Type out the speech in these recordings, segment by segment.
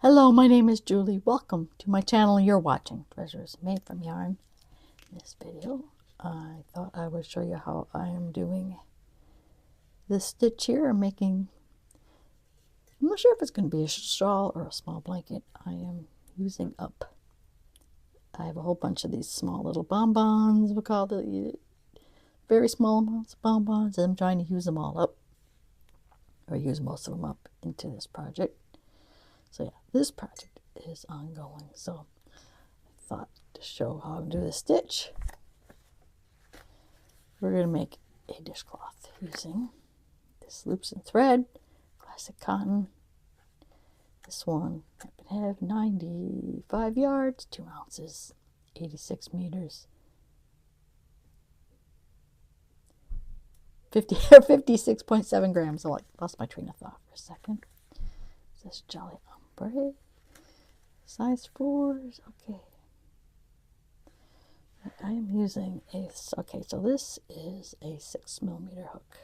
Hello, my name is Julie. Welcome to my channel. You're watching Treasures Made from Yarn. In this video, I thought I would show you how I am doing this stitch here. I'm not sure if it's going to be a shawl or a small blanket. I am using up. I have a whole bunch of these small little bonbons. We call the very small amounts of bonbons. And I'm trying to use them all up, or use most of them up into this project. So yeah, this project is ongoing. So I thought to show how to do the stitch, we're going to make a dishcloth using this loops and thread, classic cotton. This one I have 95 yards, 2 ounces, 86 meters, 56.7 grams. So I lost my train of thought for a second. This Jolly Ombre, size 4s. Okay. I am using so this is a 6mm hook.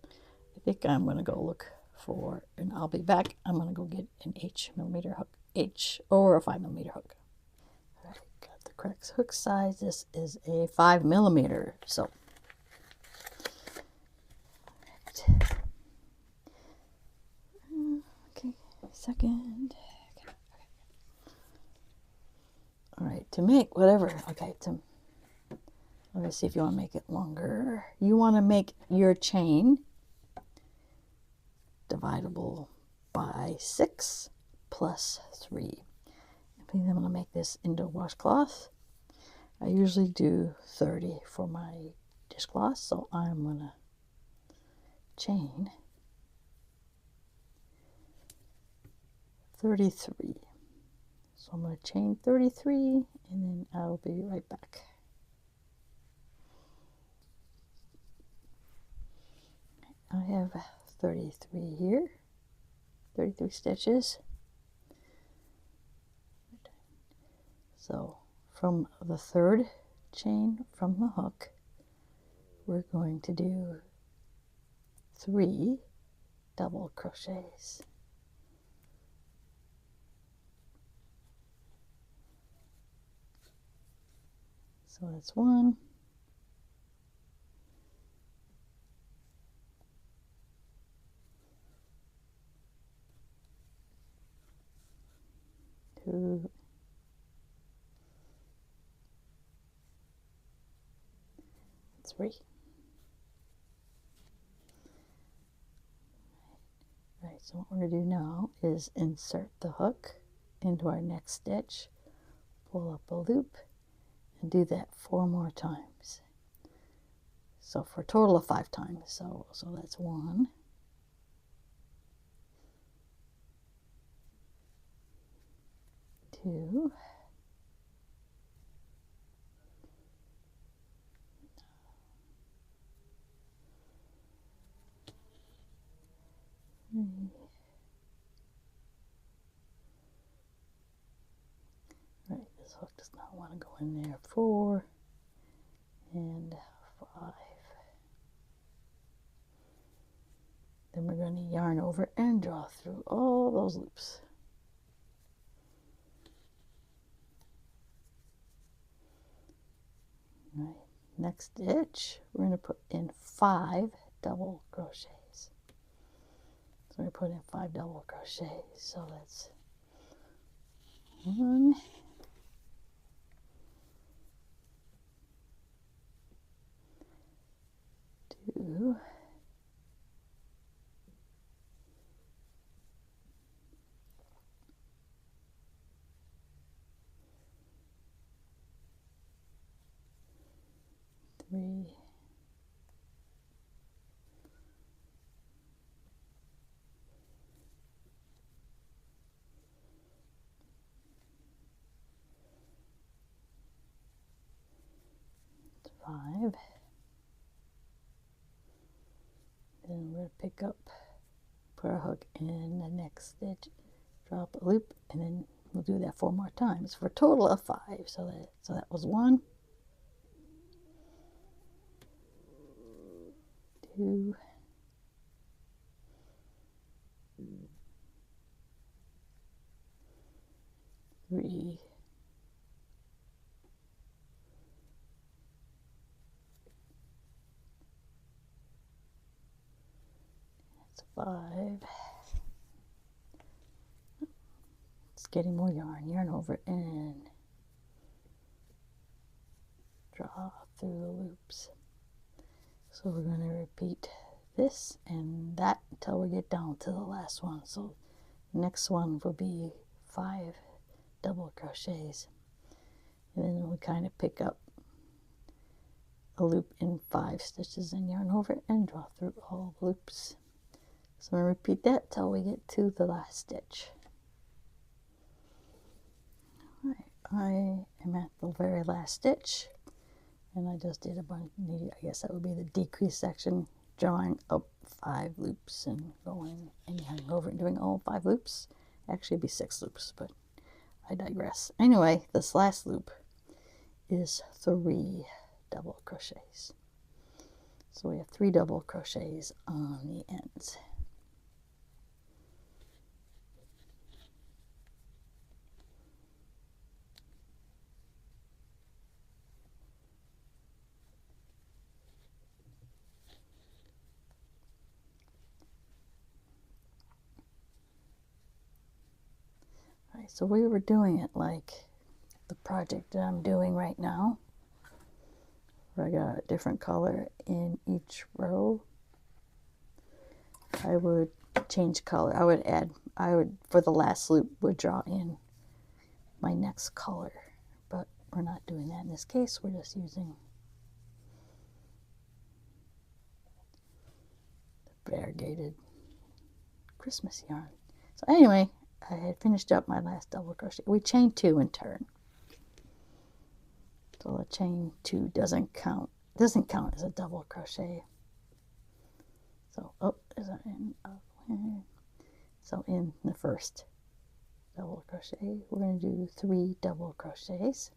I think I'm going to go look for, and I'll be back. I'm going to go get an H-millimeter hook, or a 5mm hook. All right, got the correct hook size. This is a 5mm. So, okay, second. All right, to make whatever, let me see if you want to make it longer. You want to make your chain dividable by 6 plus 3. I'm going to make this into a washcloth. I usually do 30 for my dishcloth, so I'm going to chain 33. So I'm going to chain 33, and then I'll be right back. I have 33 here, 33 stitches. So from the third chain from the hook, we're going to do 3 double crochets. So that's 1, 2, 3. Right, so what we're going to do now is insert the hook into our next stitch, pull up a loop, and do that 4 more times. So for a total of 5 times. So that's 1, 2, 3, right, this hook does not want to go in there, 4, and 5. Then we're going to yarn over and draw through all those loops. Right, next stitch, we're going to put in 5 double crochets. So we put in 5 double crochets. So that's 1, 2, 3, 5. Then we're going to pick up, put our hook in the next stitch, drop a loop, and then we'll do that 4 more times for a total of 5. So that was 1, 2, 5. It's getting more yarn over it and draw through the loops. So we're going to repeat this and that until we get down to the last one. So next one will be 5 double crochets, and then we kind of pick up a loop in 5 stitches and yarn over it and draw through all the loops. So I'm going to repeat that till we get to the last stitch. Alright, I am at the very last stitch, and I just did a bunch, I guess that would be the decrease section, drawing up 5 loops and going and yarning over and doing all 5 loops. Actually it'd be 6 loops, but I digress. Anyway, this last loop is 3 double crochets. So we have 3 double crochets on the ends. Alright, so we were doing it like the project that I'm doing right now, where I got a different color in each row. I would change color. I would for the last loop would draw in my next color, but we're not doing that in this case. We're just using the variegated Christmas yarn. So anyway, I had finished up my last double crochet. We chain 2 in turn. So the chain 2 doesn't count as a double crochet. So so in the first double crochet, we're going to do 3 double crochets.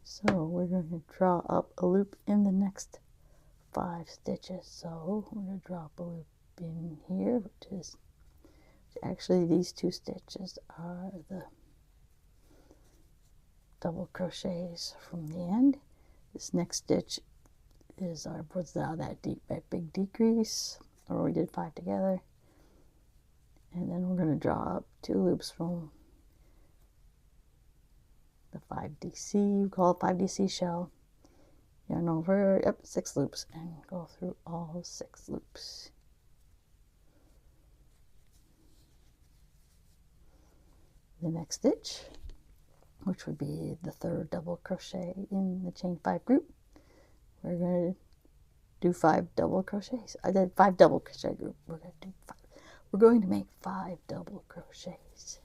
So we're going to draw up a loop in the next 5 stitches. So we're going to draw up a loop in here, which is actually these 2 stitches are the double crochets from the end. This next stitch is our that big decrease, or we did 5 together, and then we're going to draw up 2 loops from the 5DC, we call it 5DC shell, yarn over, 6 loops, and go through all 6 loops. The next stitch, which would be the 3rd double crochet in the chain 5 group, we're going to do 5 double crochets. I did 5 double crochet group. We're going to make 5 double crochets.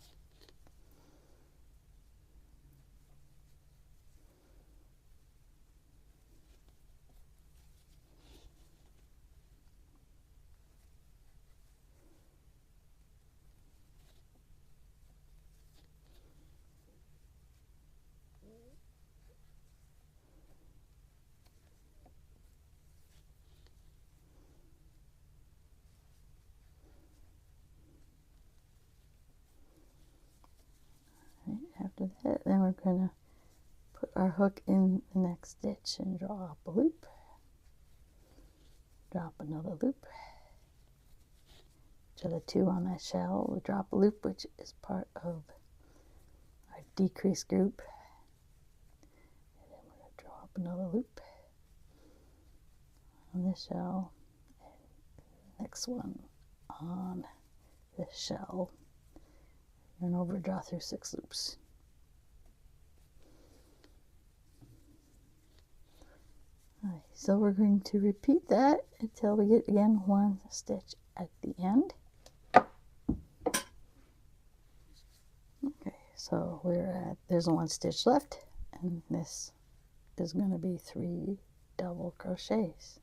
After that, then we're going to put our hook in the next stitch and draw up a loop, drop another loop, each of the 2 on that shell, we drop a loop, which is part of our decrease group, and then we're going to draw up another loop on this shell, and the next one on this shell, and over, draw through 6 loops. Alright, so we're going to repeat that until we get again 1 stitch at the end. Okay, so there's 1 stitch left, and this is going to be 3 double crochets.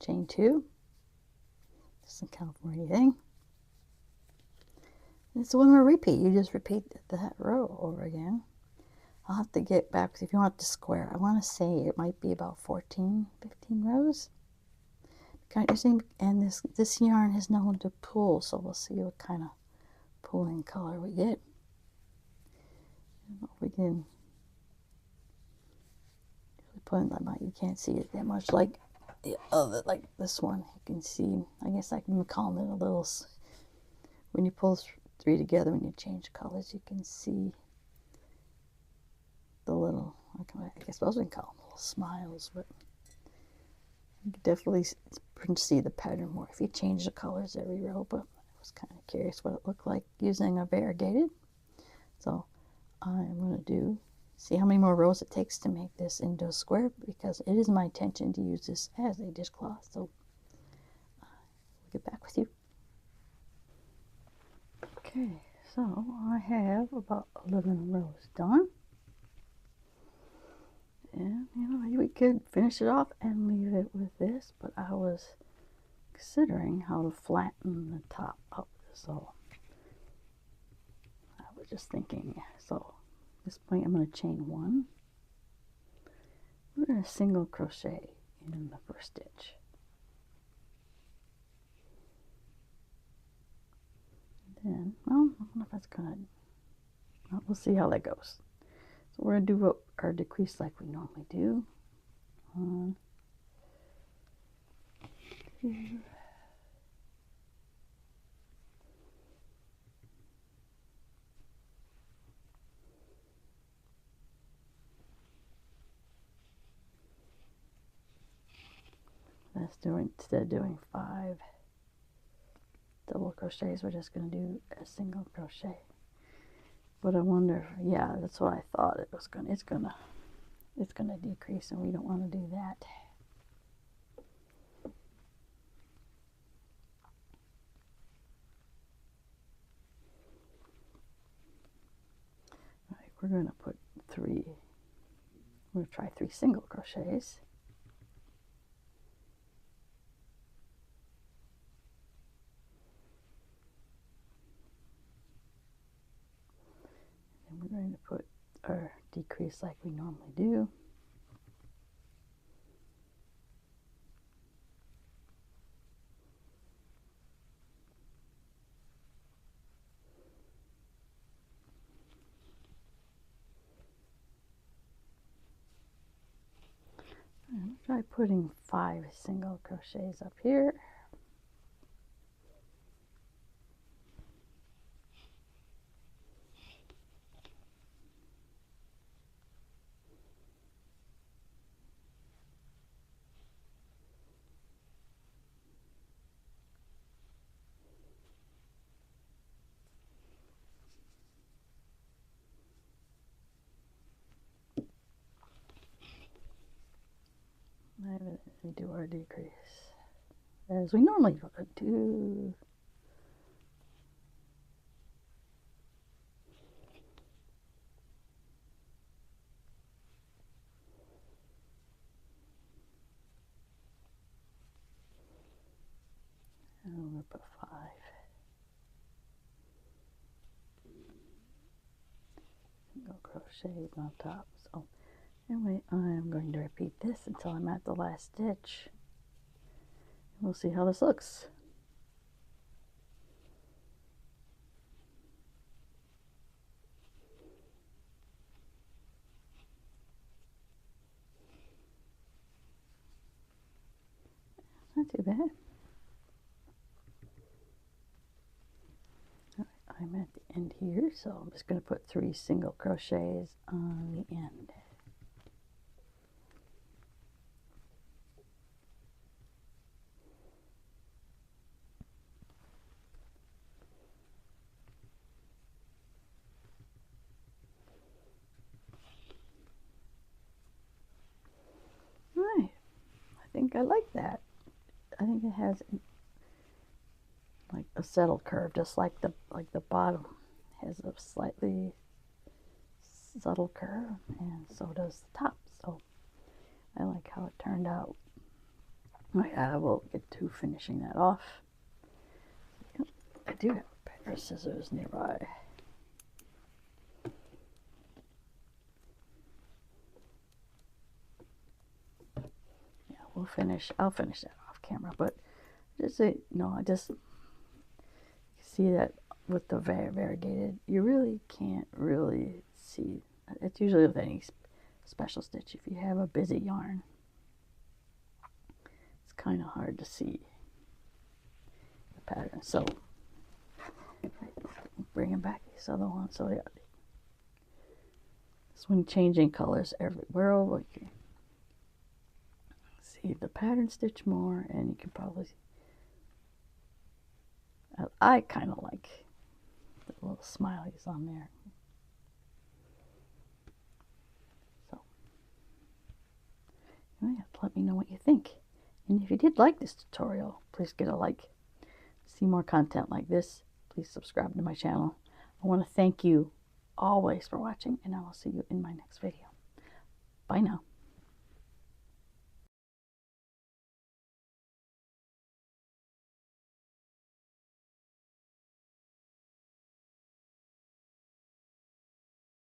chain 2, doesn't count for anything. And it's one more repeat. You just repeat that row over again. I'll have to get back, if you want the square, I want to say it might be about 14, 15 rows. And this yarn is known to pull, so we'll see what kind of pulling color we get. We can put in that, you can't see it that much like the other, like this one. You can see, I guess I can call it a little, when you pull 3 together, when you change colors, you can see the little, I suppose we can call them little smiles, but you can definitely see the pattern more if you change the colors every row. But I was kind of curious what it looked like using a variegated. So I'm going to see how many more rows it takes to make this into a square, because it is my intention to use this as a dishcloth. So we'll get back with you. Okay, so I have about 11 rows done. And, you know, we could finish it off and leave it with this, but I was considering how to flatten the top up. So I was just thinking, so at this point I'm going to chain 1. We're going to single crochet in the first stitch. And then, well, I don't know if that's going to, well, we'll see how that goes. So we're going to do our decrease like we normally do. 1, 2. That's doing, instead of doing 5 double crochets, we're just going to do a single crochet. But I wonder, yeah, that's what I thought it was going to, it's going to decrease, and we don't want to do that. All right, we're going to put 3, we're going to try 3 single crochets. And we're going to put our decrease like we normally do. And try putting 5 single crochets up here. And we do our decrease as we normally do. And we'll put 5. Single crochets on top. So anyway, I'm going to repeat this until I'm at the last stitch. We'll see how this looks. Not too bad. I'm at the end here, so I'm just going to put 3 single crochets on the end. Right, I think I like that. I think it has like a settled curve, just like the bottom has a slightly subtle curve, and so does the top. So I like how it turned out. I will get to finishing that off. Yep, I do have a pair of scissors nearby. Yeah, I'll finish that off camera, but just I just see that with the variegated, you really can't really see. It's usually with any special stitch. If you have a busy yarn, it's kind of hard to see the pattern. So bringing back these other ones. So yeah, this one changing colors everywhere over. You can see the pattern stitch more, and you can probably. I kind of like the little smileys on there. So, yeah, let me know what you think. And if you did like this tutorial, please get a like. See more content like this, please subscribe to my channel. I want to thank you always for watching, and I will see you in my next video. Bye now.